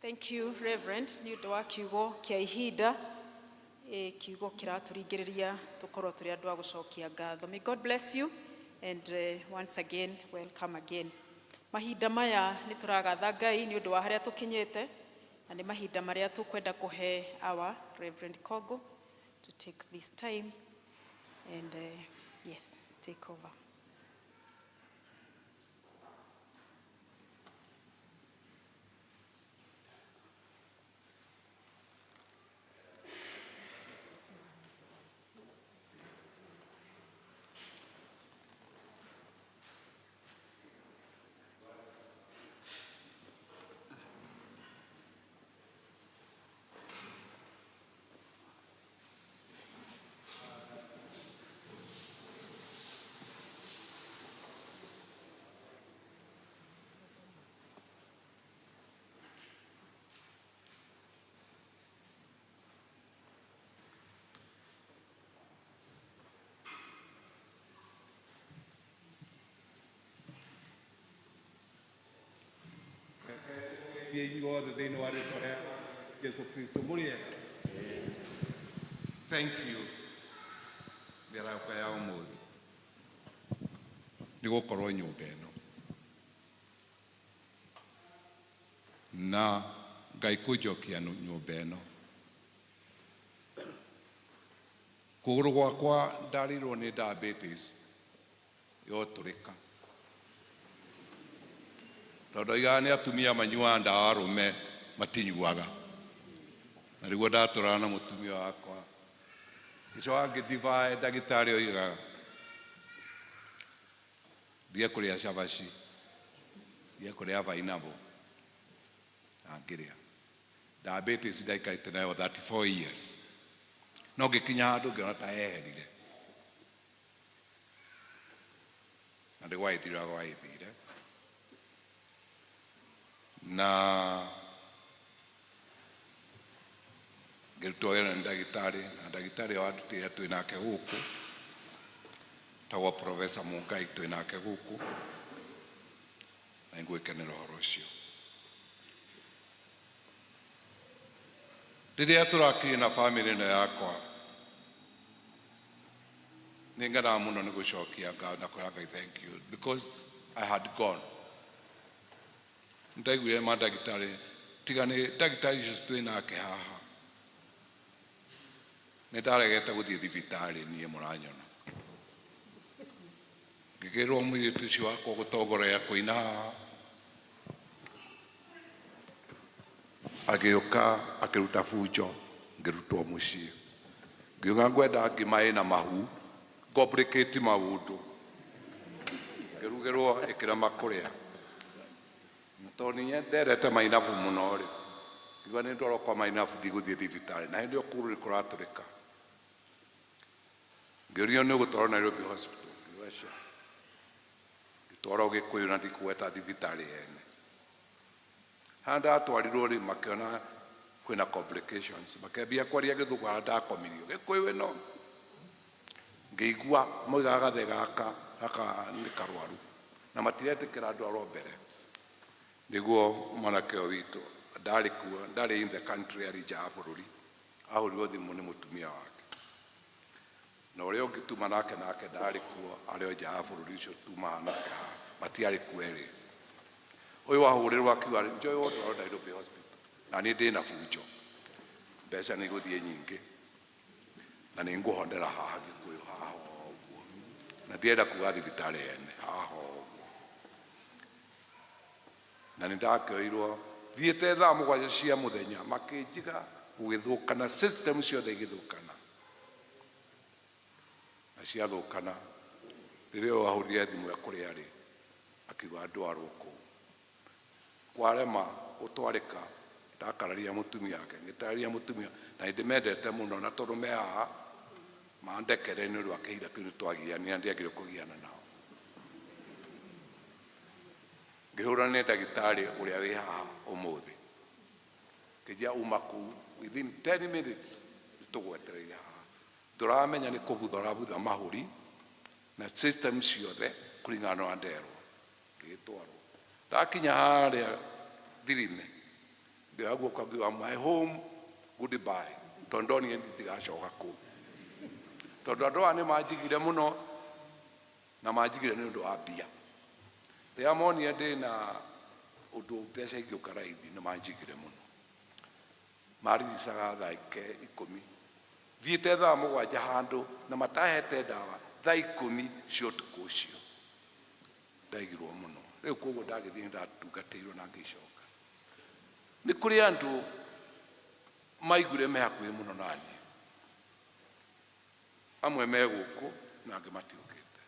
Thank you, Reverend. Nĩ ũndũ wa kiugo kĩa ihinda kiugo kĩratũringĩrĩria tũkorwo tũrĩ andũ a gũcokia ngatho. May God bless you and once again welcome again. Mahinda maya nĩ tũragatha Ngai nĩ ũndũ wa harĩa tũkinyĩte na nĩ mahinda marĩa tũkwenda kũhe our Reverend Kogo to take this time and yes, take over. Thank you. Nigukorwo nyumba ĩno na Ngai kũnjokia nyumba ĩno. Kuguru gwakwa ndarirwo nĩ diabetes ya Uturika. Tondũ iga nĩ atumia manyuaga ndawa arũme matinyuaga. Na rĩu ndatũrana na mũtumia wakwa. Gĩcoka ngĩthiba ndagĩtarĩ oigaga thiĩ kũrĩa cabaci, thiĩ kũrĩa bainabo. Na ngĩrĩa. Diabetes ndaikarĩte nayo 34 years. No ngĩkinya handũ ngĩona ta yeherire. Na ndĩgwaithire. Na ngĩrutwo wĩra nĩ ndagĩtarĩ na ndagĩtarĩ wa ndutĩra twĩ nake gũkũ tagwo Professor Mungai twĩ nake gũkũ na ngwĩkenera ũhoro ũcio. Rĩrĩa tũrakirie na family ĩno yakwa nĩ ngenaga mũno nĩ gũcokia ngatho na kwĩra Ngai thank you because I had gone. Ndaiguire mandagĩtarĩ tiga nĩ ndagĩtarĩ icio twĩ nake haha nĩ ndaregete gũthiĩ thibitarĩ niĩ mũranyona. Ngĩgĩrwo mũirĩtu ũcio wakwa gũtongorea kũina haha agĩũka akĩruta bunjo ngĩrutwo mũciĩ. Ngiuga ngwenda ngima ĩna mahu complicate maũndũ ngĩrugĩrwo ĩkĩrema kũrĩa. Tondũ niĩ nderete mainabu mũno rĩ ngiuga nĩ ndwaro kwa mainabu ndigũthiĩ thibitarĩ na hĩndĩ ĩyo kũrũ kũratũrĩka. Ngĩũrio nĩ ũgũtwarwo Nairobi hospital ngiuga cia ngĩtwarwo Gĩkũyũ na ndikũgweta thibitarĩ ene. Haha ndatwarirwo rĩ makĩona kwĩna complications makĩambia kwaria Gĩthũngũ harĩa ndakomirio Gĩkũyũ ĩno. Ngĩigua moigaga gathe gaka nĩ karwaru na matiretĩkĩra ndwarwo mbere. Nĩguo mwanake ũyũ witũ ndarĩ kuo ndarĩ in the country arĩ nja wa bũrũri ahũrirwo thimũ nĩ mũtumia wake. Na ũrĩa ũngĩ tuma nake ndarĩ kuo arĩ nja wa bũrũri ũcio tuma nake matiarĩ kuo erĩ. Ũyũ wahũrĩrwo akiuga njoe watwarwo Nairobi hospital na niĩ ndĩ na bunjo mbeca nĩ igũthiĩ nyingĩ na nĩ ngũhonera haha Gĩkũyũ haha ũguo na ndienda kuga thibitarĩ ene haha ũguo. Na nĩ ndakĩoirwo thiĩte thaa 7 cia mũthenya makĩnjiga gũgĩthũkana system ciothe igĩthũkana na ciathũkana. Rĩrĩa wahũrire thimũ kũrĩa arĩ akiuga ndwarwo kũu kwarema gũtwarĩka. Ndakararia mũtumia wake ngĩtarĩria mũtumia na ndĩmendete mũno na tondũ me haha mandekere nĩ ũndũ wa kĩhinda kĩu nĩtwagiana ndiagĩrĩirwo kũgiana nao. Ngĩhũra nĩ ndagĩtarĩ ũrĩa wĩ haha ũmũthĩ kĩnjia uma kũu within 10 minutes nĩtũgwetereire haha. Tũramenya nĩ kũbutha ũrabutha mahũri na system ciothe kũringana na nderwo. Ngĩtwarwo ndakinya harĩa Thirime Ngĩagua kwa my home goodbye tondoni ndigacoka kũu tondũ andũ aya nĩ manjigire mũno na manjigire nĩ ũndũ wa mbia rĩrĩa monire ndĩ na ũndũ mbeca ingĩũka raithi nĩ manjigire mũno mariricaga thaa 10 thiĩte thaa 7 handũ na matahete ndawa thaa 10 cia ũtukũ ũcio ndaigirwo mũno rĩu koguo ndagĩthiĩ ndatungatĩirwo na ngĩcoka nĩ kũrĩ andũ maiguire me hakuhĩ mũno naniĩ amwe me gũkũ na angĩ matiũkĩte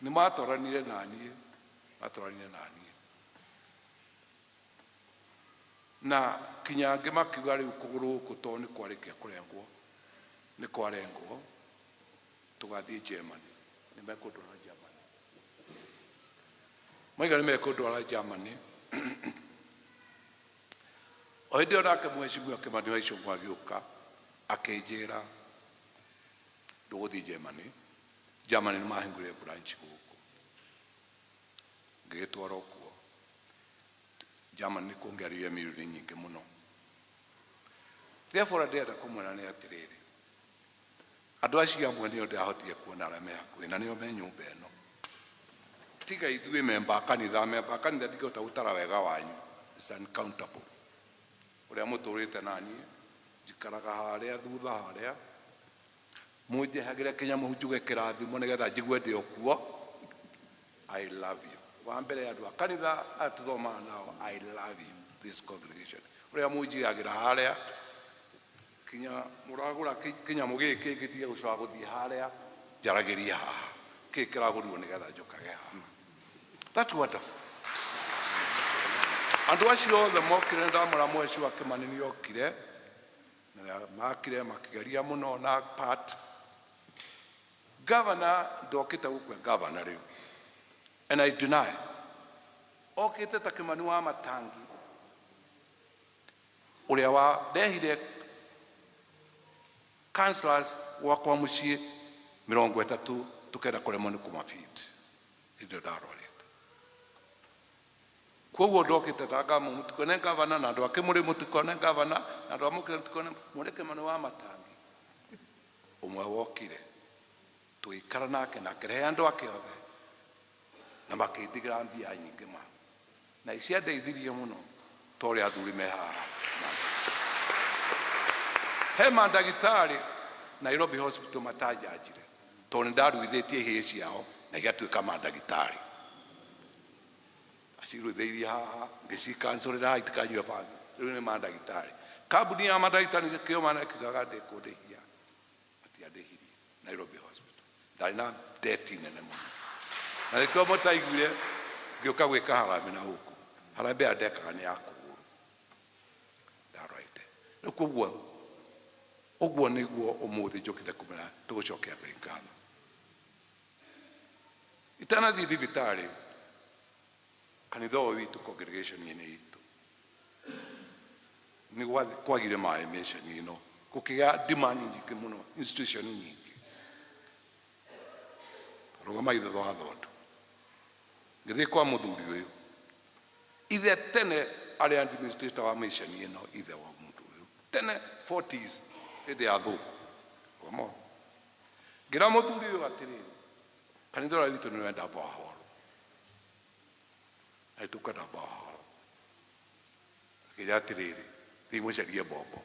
nĩ matwaranire naniĩ na kinya angĩ makiuga rĩu kũgũrũ gũkũ tondũ nĩ kwarĩkia nĩ kwarengwo tũgathiĩ Germany nĩ mekũndwara Germany maiga nĩ mekũndwara Germany o hĩndĩ ĩyo nake Mheshimiwa Kĩmani wa Icũng'wa agĩũka akĩnjĩra ndũgũthiĩ Germany nĩ mahingũrire branch gũkũ ngĩgĩtwara kuo Germany nĩ kũngĩarĩire mirioni nyingĩ mũno therefore ndĩrenda kũmwĩra nĩ atĩrĩrĩ andũ acio amwe nĩo ndĩrahotire kuona arĩa me hakuhĩ na nĩo me nyũmba ĩno tiga ithuĩ memba kanitha ndingĩhota gũtara wega wanyu is uncountable ũrĩa mũtũrĩte naniĩ njikaraga harĩa thutha harĩa mũnjehagĩre kĩnyamũ njuge kĩrathimo nĩgetha njigue ndĩ o kuo I love you wa mbere andũ a kanitha atũthomaga nao I love you this congregation ũrĩa mũnjigagĩra harĩa kinya mũragũra kĩnyamũ gĩkĩ gĩtige gũcoka gũthiĩ harĩa njaragĩria haha kĩĩ kĩragũrirwo nĩgetha njũkage haha that's wonderful andũ acio othe mokire ndamwĩra Mheshimiwa Kĩmani nĩokire na makire makĩgeria mũno na part governor ndokĩte gũkua governor rĩu and I deny okĩte ta Kĩmani wa Matangi ũrĩa wandehire councillors gwakwa mũciĩ 30 tũkenda kũremwo nĩ kũmafeed hĩndĩ ndarorete koguo ndokĩte ta mũtikone governor na andũ ake mũrĩ mũtikone governor na andũ amũkĩre mũtikone mũrĩ Kĩmani wa Matangi ũmwe wokire tũikara nake na akĩrehe andũ ake othe na makĩndigĩra mbia nyingĩ ma na iciandeithirie mũno ta ũrĩa athuri me haha he mandagĩtarĩ Nairobi hospital matajanjire tondũ nĩ ndaruithĩtie ihĩĩ ciao na igatuĩka mandagĩtarĩ aciruithĩirie haha ngĩcikancorera itikanyue bangi rĩu nĩ mandagĩtarĩ kambuni ya mandagĩtarĩ kĩo kiugaga ndĩkũndĩhia matiandĩhirie Nairobi hospital ndarĩ na debt nene mũno na nĩkĩo mũtaiguire ngĩũka gwĩka harambĩ na gũkũ harambĩ ya ndekaga nĩ ya Kuguru ndaroite rĩu koguo ũguo nĩguo ũmũthĩ njũkĩte kũmera tũgũcokia Ngai ngatho itanathiĩ thibitarĩ kanitha ũyũ witũ congregation-inĩ itũ nĩ kwagire maĩ mission ĩno gũkĩgĩa demand nyingĩ mũno institution nyingĩ rũgama ithe wa thondu ngĩthiĩ kwa mũthuri ũyũ ithe tene arĩ administrator wa mission ĩno ithe wa mũthuri ũyũ tene 40s hĩndĩ ya thũku komo ngĩra mũthuri ũyũ atĩrĩrĩ kanitha ũyũ witũ nĩ wenda bohoro aitũkwenda bohoro akĩnjĩra atĩrĩrĩ thiĩ mũcarie mbombo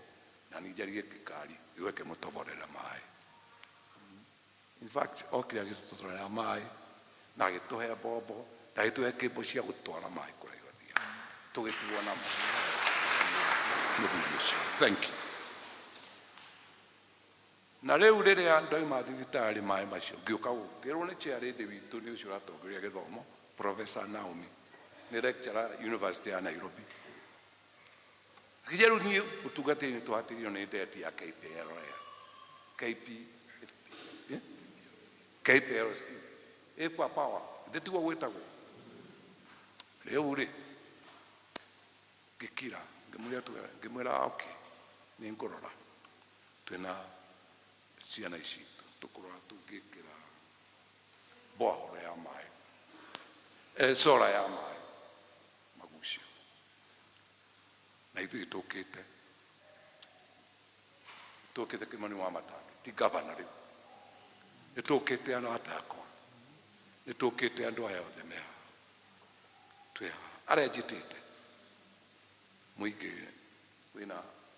na niĩ njarie gĩkari gĩũke kĩmũtoborera maĩ in fact okire agĩtũtwarĩra maĩ na agĩtũhe mbombo na agĩtũhe kĩmbo cia gũtwara maĩ kũrĩa gũthiĩ tũgĩtuo namo mũthuri ũcio thank you na rĩu rĩrĩa ndoima thibitarĩ maĩ macio ngĩũka ngĩrwo nĩ chairlady witũ nĩ ũcio ũratongoria gĩthomo Professor Naomi nĩ lecturer University ya Nairobi akĩnjĩra niĩ ũtungatĩri twatĩrio nĩ debt ya KPLC ĩkwa power ndĩtigwo gwĩtagwo rĩu rĩ ngĩkira ngĩmwĩra okay nĩ ngũrora twĩna ciana ici tũkũrora tũngĩkĩra bohoro ya maĩ, sola ya maĩ magucio. na ithuĩ tũkĩte Kĩmani wa Matangi ti gavana rĩu nĩ tũkĩte andũ atakwa nĩ tũkĩte andũ aya othe me haha twĩ haha arĩa njĩtĩte mũingĩ wĩna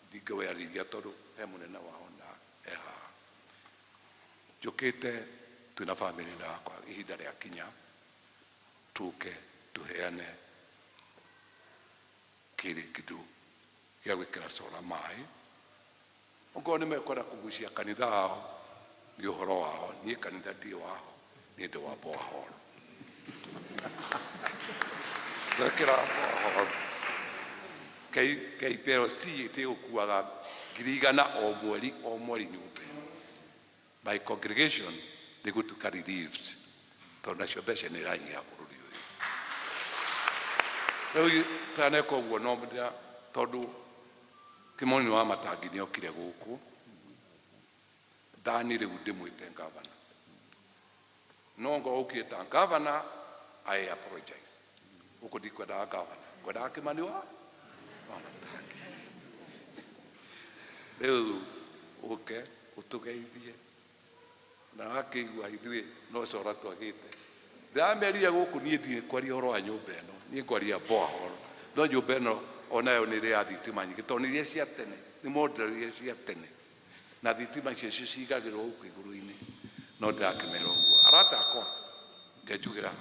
ndingĩwerĩria tondũ he mũnene wao na e haha njũkĩte twĩna bamĩrĩ yakwa ihinda rĩa kinya tũke tũheane kĩrĩkĩndũ gĩa gwĩkĩra cora maĩ okorwo nĩ mekwenda kũgucia kanitha wao nĩ ũhoro wao niĩ kanitha ndirĩ waho nĩ ũndũ wa borehole twekĩra borehole KPLC ĩtĩgũkuaga 100,000 o mweri nyũmba by congregation nĩ gũtuka reliefs tondũ nacio mbeca nĩ iranyiha bũrũri ũyũ rĩu taneka ũguo no tondũ Kĩmani wa Matangi nĩ okire gũkũ ndani rĩu ndĩmwĩte gavana no ngo ũkĩta gavana I apologize gũkũ ndikwendaga gavana ngwendaga Kĩmani wa Matangi rĩu ũke ũtũgeithie na wakĩigua ithuĩ no cora twagĩte ndamerire gũkũ niĩ ndirĩ kwaria ũhoro wa nyũmba ĩno niĩ kwaria borehole no nyũmba ĩno onayo nĩ ĩrĩ ya thitima nyingĩ tondũ nĩ iria cia tene nĩ model iria cia tene na thitima icio cigagĩrwo gũkũ igũrũ-inĩ no ndĩrakĩmera ũguo arata akwa ngenjugĩra